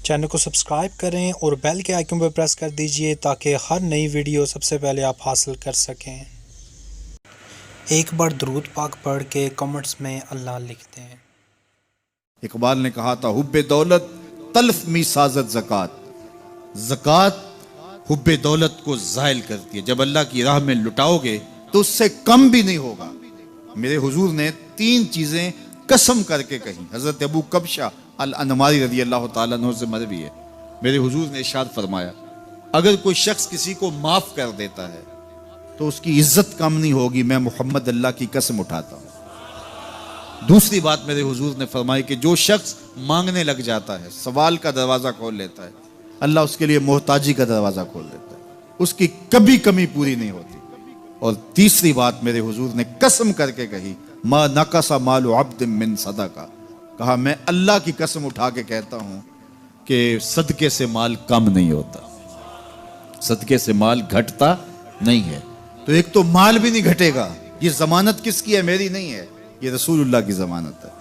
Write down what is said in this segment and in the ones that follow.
Channel को subscribe करें और बेल के आइकन पर प्रेस कर दीजिए ताकि हर नई वीडियो सबसे पहले आप हासिल कर सकें। एक बार दुरूद पाक पढ़ के कमेंट्स में अल्लाह लिखते हैं। इकबाल ने कहा था, हुब्बे दौलत तल्फ मी साजत ज़कात। ज़कात हुब्बे दौलत को ज़ायल करती है। जब अल्लाह की राह में लुटाओगे तो उससे कम भी नहीं होगा। मेरे हुजूर ने 3 चीजें कसम करके कही। हजरत अबू कबशा अल अनमारी रज़ी अल्लाह ताला अन्हु से मरवी है। मेरे हुजूर ने इरशाद फरमाया, अगर कोई शख्स किसी को माफ कर देता है तो उसकी इज्जत कम नहीं होगी। मैं मोहम्मद अल्लाह की कसम उठाता हूं। दूसरी बात मेरे हुजूर ने फरमाई कि जो शख्स मांगने लग जाता है, सवाल का दरवाजा खोल लेता है, अल्लाह उसके लिए मोहताजी का दरवाजा खोल देता है। उसकी कभी कमी पूरी नहीं होती। और तीसरी बात मेरे हुजूर ने कसम करके कही, मा नकसा मालु अब्द मिन सदका। कहा, मैं अल्लाह की कसम उठा के कहता हूं कि सदके से माल कम नहीं होता, सदके से माल घटता नहीं है। तो एक तो माल भी नहीं घटेगा। ये जमानत किसकी है? मेरी नहीं है, ये रसूलुल्लाह की जमानत है।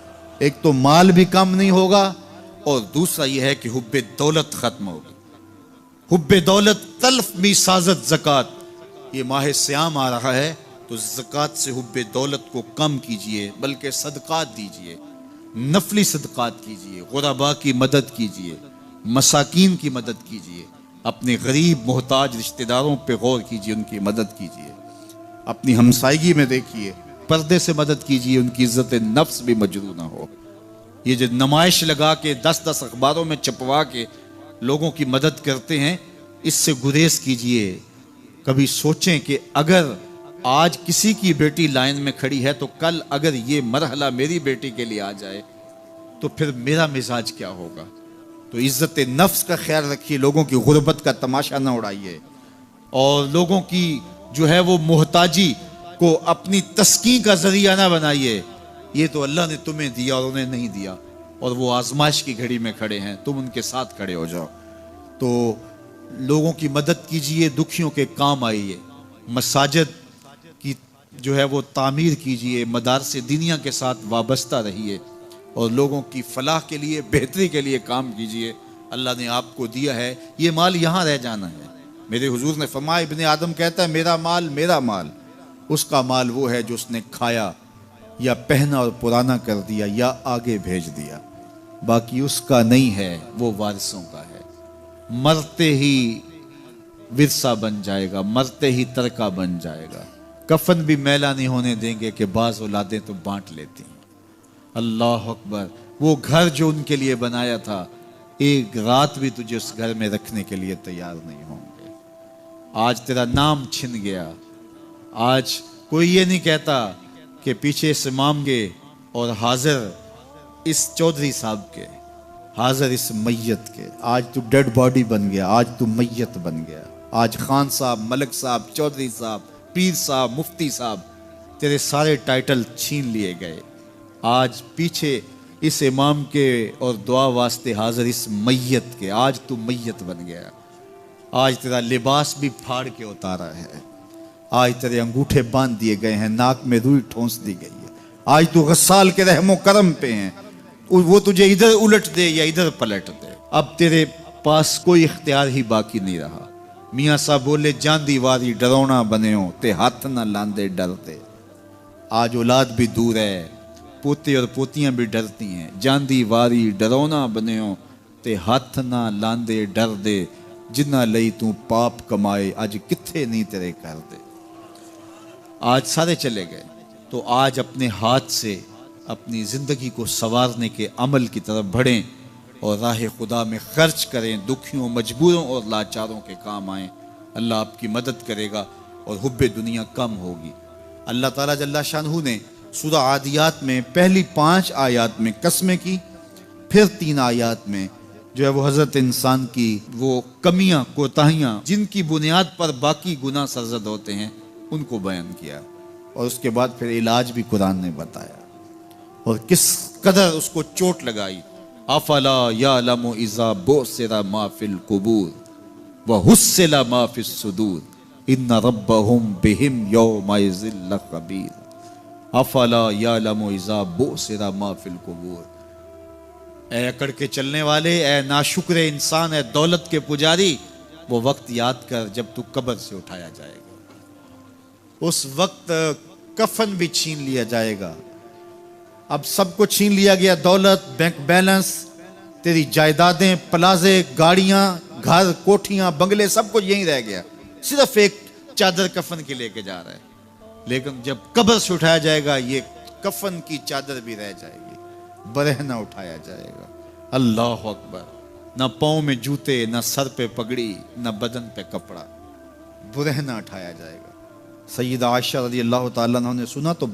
एक तो माल भी कम नहीं होगा और दूसरा यह है कि हुब्बे दौलत खत्म होगी। हुब्बे दौलत तल्फ मी साजत ज़कात। ये माह सियाम आ रहा है तो ज़कात से हुब्बे दौलत को कम कीजिए, बल्कि सदकात दीजिए, नफली सदकात कीजिए, गुरबा की मदद कीजिए, मसाकीन की मदद कीजिए, अपने गरीब मोहताज रिश्तेदारों पे गौर कीजिए, उनकी मदद कीजिए, अपनी हमसायगी में देखिए, पर्दे से मदद कीजिए, उनकी इज्जत नफ्स भी मजरू ना हो। ये जो नुमाइश लगा के 10-10 अखबारों में छपवा के लोगों की मदद करते हैं, इससे गुरेज कीजिए। कभी सोचें कि अगर आज किसी की बेटी लाइन में खड़ी है तो कल अगर ये मरहला मेरी बेटी के लिए आ जाए तो फिर मेरा मिजाज क्या होगा। तो इज्जत नफ्स का ख्याल रखिए, लोगों की गुर्बत का तमाशा ना उड़ाइए और लोगों की जो है वो मोहताजी को अपनी तस्कीन का जरिया ना बनाइए। ये तो अल्लाह ने तुम्हें दिया और उन्हें नहीं दिया, और वो आजमाइश की घड़ी में खड़े हैं, तुम उनके साथ खड़े हो जाओ। तो लोगों की मदद कीजिए, दुखियों के काम आइए, मसाजिद की जो है वो तामीर कीजिए, मदारसे दीनिया के साथ वाबस्ता रहिए और लोगों की फलाह के लिए, बेहतरी के लिए काम कीजिए। अल्लाह ने आपको दिया है, ये माल यहाँ रह जाना है। मेरे हुजूर ने फरमाया, इब्ने आदम कहता है मेरा माल मेरा माल। उसका माल वो है जो उसने खाया या पहना और पुराना कर दिया या आगे भेज दिया, बाकी उसका नहीं है, वो वारिसों का है। मरते ही विरसा बन जाएगा, मरते ही तरका बन जाएगा। कफन भी मैला नहीं होने देंगे कि बाज औलादें तो बांट लेती हैं। अल्लाह अकबर। वो घर जो उनके लिए बनाया था, एक रात भी तुझे उस घर में रखने के लिए तैयार नहीं होंगे। आज तेरा नाम छिन गया। आज कोई ये नहीं कहता कि पीछे से इमाम के और हाजिर इस चौधरी साहब के, हाजिर इस मैयत के। आज तू डेड बॉडी बन गया, आज तू मैयत बन गया। आज खान साहब, मलिक साहब, चौधरी साहब, पीर साहब, मुफ्ती साहब, तेरे सारे टाइटल छीन लिए गए। आज पीछे इस इमाम के और दुआ वास्ते हाजिर इस मैयत के, आज तू मैयत बन गया। आज तेरा लिबास भी फाड़ के उतारा है। आज तेरे अंगूठे बांध दिए गए हैं, नाक में रुई ठोंस दी गई है। आज तू गस्साल के रहमो करम पे हैं, वो तुझे इधर उलट दे या इधर पलट दे। अब तेरे पास कोई इख्तियार ही बाकी नहीं रहा। मियाँ साहब बोले, जांदी वारी डरौना बने हो ते हाथ ना लांदे डरते। आज औलाद भी दूर है, पोते और पोतियां भी डरती हैं। जांदी वारी डरौना बने हो ते हाथ ना लांदे डर दे, जिन्ना लई तू पाप कमाए अज किथे नहीं तेरे कर दे। आज सारे चले गए, तो आज अपने हाथ से अपनी ज़िंदगी को संवारने के अमल की तरफ बढ़ें और राह खुदा में खर्च करें। दुखियों, मजबूरों और लाचारों के काम आएँ। अल्लाह आपकी मदद करेगा और हुब्बे दुनिया कम होगी। अल्लाह ताला जल्ला शानहू ने सूरह आदियात में पहली 5 आयात में कसमें की, फिर 3 आयात में जो है वो हज़रत इंसान की वो कमियां, कोताहियां, जिनकी बुनियाद पर बाकी गुनाह सरजद होते हैं, उनको बयान किया। और उसके बाद फिर इलाज भी कुरान ने बताया और किस कदर उसको चोट लगाई। अफला यालमु इज़ा बुसिरा मा फिल कुबूर व हुस्सिला मा फिस सुदूर इन्ना रब्बहुम बिहिम यौमइज़िल लखबीर। अफला यालमु इज़ा बुसिरा मा फिल कुबूर। ए अकड़ के चलने वाले, ए नाशुक्र इंसान, ए दौलत के पुजारी, वो वक्त याद कर जब तू कब्र से उठाया जाएगा। उस वक्त कफन भी छीन लिया जाएगा। अब सब कुछ छीन लिया गया, दौलत, बैंक बैलेंस, तेरी जायदादें, प्लाजे, गाड़ियां, घर, कोठियां, बंगले, सब कुछ यहीं रह गया। सिर्फ एक चादर कफन के लेके जा रहा है। लेकिन जब कब्र से उठाया जाएगा, ये कफन की चादर भी रह जाएगी, बरहना उठाया जाएगा। अल्लाह अकबर। ना पाँव में जूते, ना सर पे पगड़ी, ना बदन पे कपड़ा, बुरहना उठाया जाएगा। सैयदा आयशा रज़ी अल्लाह ताला अन्हा ने सुना तो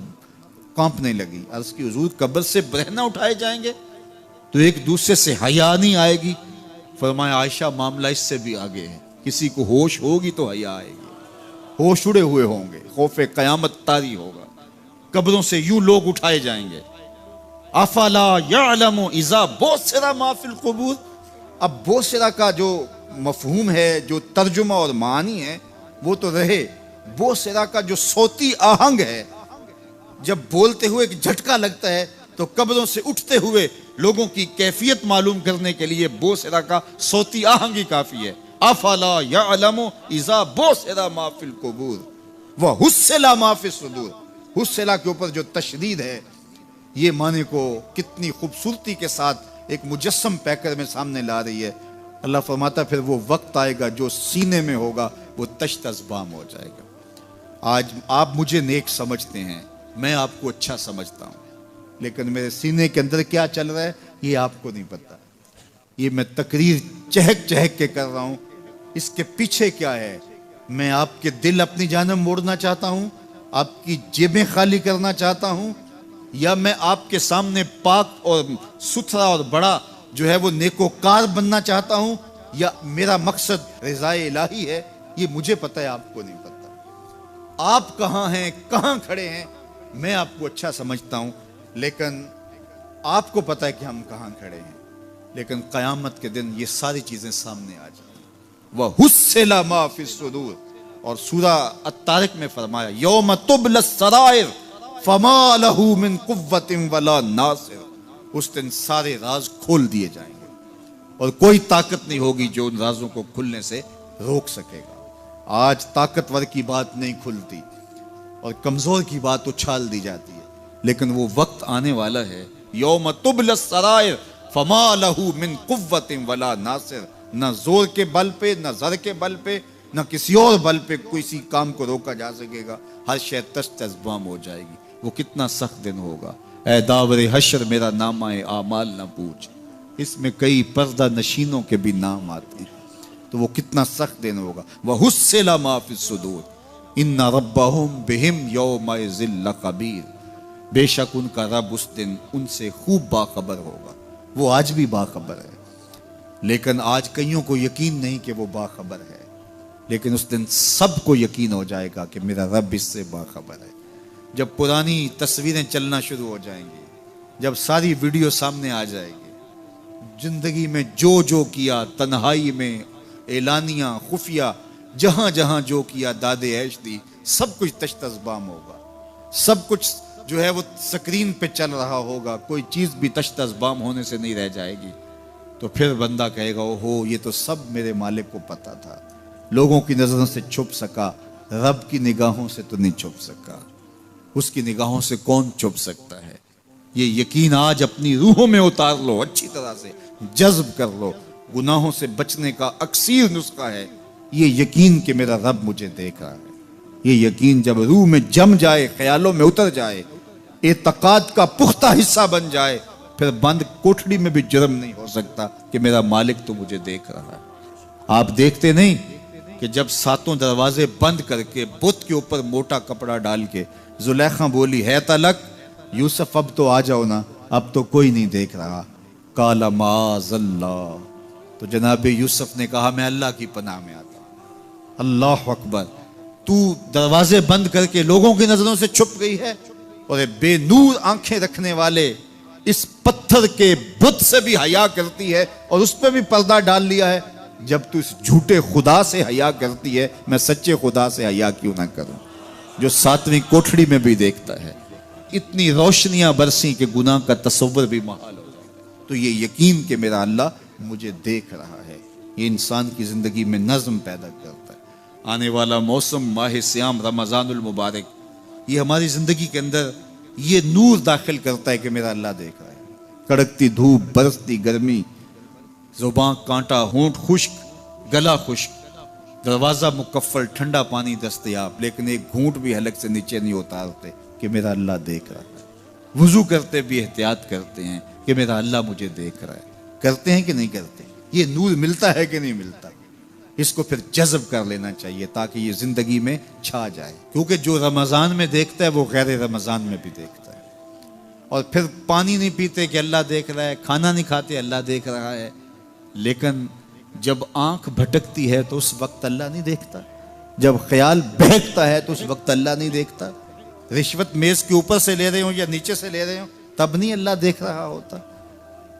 कांपने लगी। अर्ज़ की हुजूर, कब्र से बुरहना उठाए जाएंगे तो एक दूसरे से हया नहीं आएगी? फरमाया आयशा, मामला इससे भी आगे है। किसी को होश होगी तो हया आएगी, होश उड़े हुए होंगे, खौफे कयामत तारी होगा। कब्रों से यूं लोग उठाए जाएंगे। अफला यअलमु इज़ा बुसिरा मा फिल कुबूर। अब बोसिरा का जो मफहूम है, जो तर्जुमा और मानी है, वो तो रहे। बोसिरा का जो सोती आहंग है, जब बोलते हुए एक झटका लगता है तो कब्रों से उठते हुए लोगों की कैफियत मालूम करने के लिए बोसिरा का सोती आहंग ही काफी है। अफला यअलमु इज़ा बुसिरा मा फिल कुबूर व हुस्सिला मा फिस सुदूर। हुस्सिला के ऊपर जो तशदीद है, ये माने को कितनी खूबसूरती के साथ एक मुजस्सम पैकर में सामने ला रही है। अल्लाह फरमाता, फिर वो वक्त आएगा जो सीने में होगा वो तश्त अज़बाम हो जाएगा। आज आप मुझे नेक समझते हैं, मैं आपको अच्छा समझता हूं, लेकिन मेरे सीने के अंदर क्या चल रहा है ये आपको नहीं पता। ये मैं तकरीर चहक चहक के कर रहा हूं, इसके पीछे क्या है? मैं आपके दिल अपनी जानब मोड़ना चाहता हूं, आपकी जेबें खाली करना चाहता हूं, या मैं आपके सामने पाक और सुथरा और बड़ा जो है वो नेकोकार बनना चाहता हूं, या मेरा मकसद रिज़ाए इलाही है? ये मुझे पता है, आपको नहीं पता। आप कहां हैं, कहां खड़े हैं, मैं आपको अच्छा समझता हूं, लेकिन आपको पता है कि हम कहां खड़े हैं। लेकिन क़यामत के दिन ये सारी चीजें सामने आ जाएंगी। वह हुस्सिला मा फिस सुदूर। और सूरा अत्तारिक में फरमाया, यौम तुबला सराइर फमा लहू मिन कुव्वतिन वला नासिर। उस दिन सारे राज खोल दिए जाएंगे और कोई ताकत नहीं होगी जो उन राजों को खुलने से रोक सकेगा। आज ताकतवर की बात नहीं खुलती और कमजोर की बात उछाल दी जाती है, लेकिन वो वक्त आने वाला है, यौम तुबला सराइर फमा लहू मिन कुव्वतिन वला नासिर। न जोर के बल पे, न जर के बल पे, न किसी और बल पे किसी काम को रोका जा सकेगा। हर शय तश्त अज़बाम हो जाएगी। वो कितना सख्त दिन होगा। ए दावरे हशर मेरा नामा ए आमाल न पूछ, इसमें कई पर्दा नशीनों के भी नाम आते हैं। तो वो कितना सख्त दिन होगा। वह हुस्सिला मा फिस सुदूर इन्ना रब्बहुम बिहिम यौमइज़िन लखबीर। बेशक उनका रब उस दिन उनसे खूब बाखबर होगा। वो आज भी बाखबर है, लेकिन आज कईयों को यकीन नहीं कि वो बाखबर है, लेकिन उस दिन सबको यकीन हो जाएगा कि मेरा रब इससे बाखबर है। जब पुरानी तस्वीरें चलना शुरू हो जाएंगी, जब सारी वीडियो सामने आ जाएगी, जिंदगी में जो जो किया, तन्हाई में, एलानिया, खुफिया, जहां जहां जो किया, दादे ऐश दी, सब कुछ तश्त अज़बाम होगा। सब कुछ जो है वो स्क्रीन पे चल रहा होगा। कोई चीज भी तश्त अज़बाम होने से नहीं रह जाएगी। तो फिर बंदा कहेगा, ओहो, ये तो सब मेरे मालिक को पता था, लोगों की नजरों से छुप सका, रब की निगाहों से तो नहीं छुप सका। उसकी निगाहों से कौन छुप सकता है? ये यकीन आज अपनी रूहों में उतार लो, अच्छी तरह से जज्ब कर लो। गुनाहों से बचने का अक्सीर नुस्खा है ये यकीन कि मेरा रब मुझे देख रहा है। ये यकीन जब रूह में जम जाए, ख्यालों में उतर जाए, एतकाद का पुख्ता हिस्सा बन जाए, फिर बंद कोठड़ी में भी जुर्म नहीं हो सकता कि मेरा मालिक तो मुझे देख रहा है। आप देखते नहीं कि जब सातों दरवाजे बंद करके बुत के ऊपर मोटा कपड़ा डाल के जुलेखा बोली, है तलक यूसुफ, अब तो आ जाओ ना, अब तो कोई नहीं देख रहा। काला माज़ल्लाह, तो जनाब यूसुफ ने कहा, मैं अल्लाह की पनाह में आता हूं। अल्लाह अकबर। तू दरवाजे बंद करके लोगों की नजरों से छुप गई है, और बेनूर आंखें रखने वाले इस पत्थर के बुत से भी हया करती है और उस पर भी पर्दा डाल लिया है। जब तू इस झूठे खुदा से हया करती है, मैं सच्चे खुदा से हया क्यों ना करूं, जो सातवीं कोठड़ी में भी देखता है। इतनी रोशनियां बरसी कि गुनाह का तस्वर भी महाल हो जाए। तो ये यकीन कि मेरा अल्लाह मुझे देख रहा है, ये इंसान की ज़िंदगी में नज़म पैदा करता है। आने वाला मौसम माह सियाम रमज़ानुल मुबारक, ये हमारी ज़िंदगी के अंदर ये नूर दाखिल करता है कि मेरा अल्लाह देख रहा है। कड़कती धूप, बरसती गर्मी, ज़ुबान कांटा, होंठ खुश्क, गला खुश्क, दरवाज़ा मुकफ्फल, ठंडा पानी दस्तयाब, लेकिन एक घूंट भी हलक से नीचे नहीं उतारते कि मेरा अल्लाह देख रहा है। वुज़ू करते भी एहतियात करते हैं कि मेरा अल्लाह मुझे देख रहा है। करते हैं कि नहीं करते? ये नूर मिलता है कि नहीं मिलता? इसको फिर जज़ब कर लेना चाहिए ताकि ये ज़िंदगी में छा जाए, क्योंकि जो रमज़ान में देखता है वो गैर रमज़ान में भी देखता है। और फिर पानी नहीं पीते कि अल्लाह देख रहा है, खाना नहीं खाते अल्लाह देख रहा है, लेकिन जब आंख भटकती है तो उस वक्त अल्लाह नहीं देखता, जब ख्याल बहकता है तो उस वक्त अल्लाह नहीं देखता। रिश्वत मेज के ऊपर से ले रहे हो या नीचे से ले रहे हो तब नहीं अल्लाह देख रहा होता,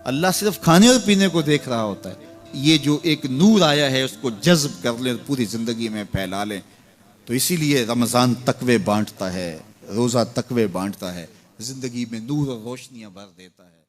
अल्लाह सिर्फ खाने और पीने को देख रहा होता है। ये जो एक नूर आया है उसको जज्ब कर ले, पूरी जिंदगी में फैला लें। तो इसीलिए रमज़ान तकवे बांटता है, रोज़ा तकवे बांटता है, जिंदगी में नूर और रोशनियां भर देता है।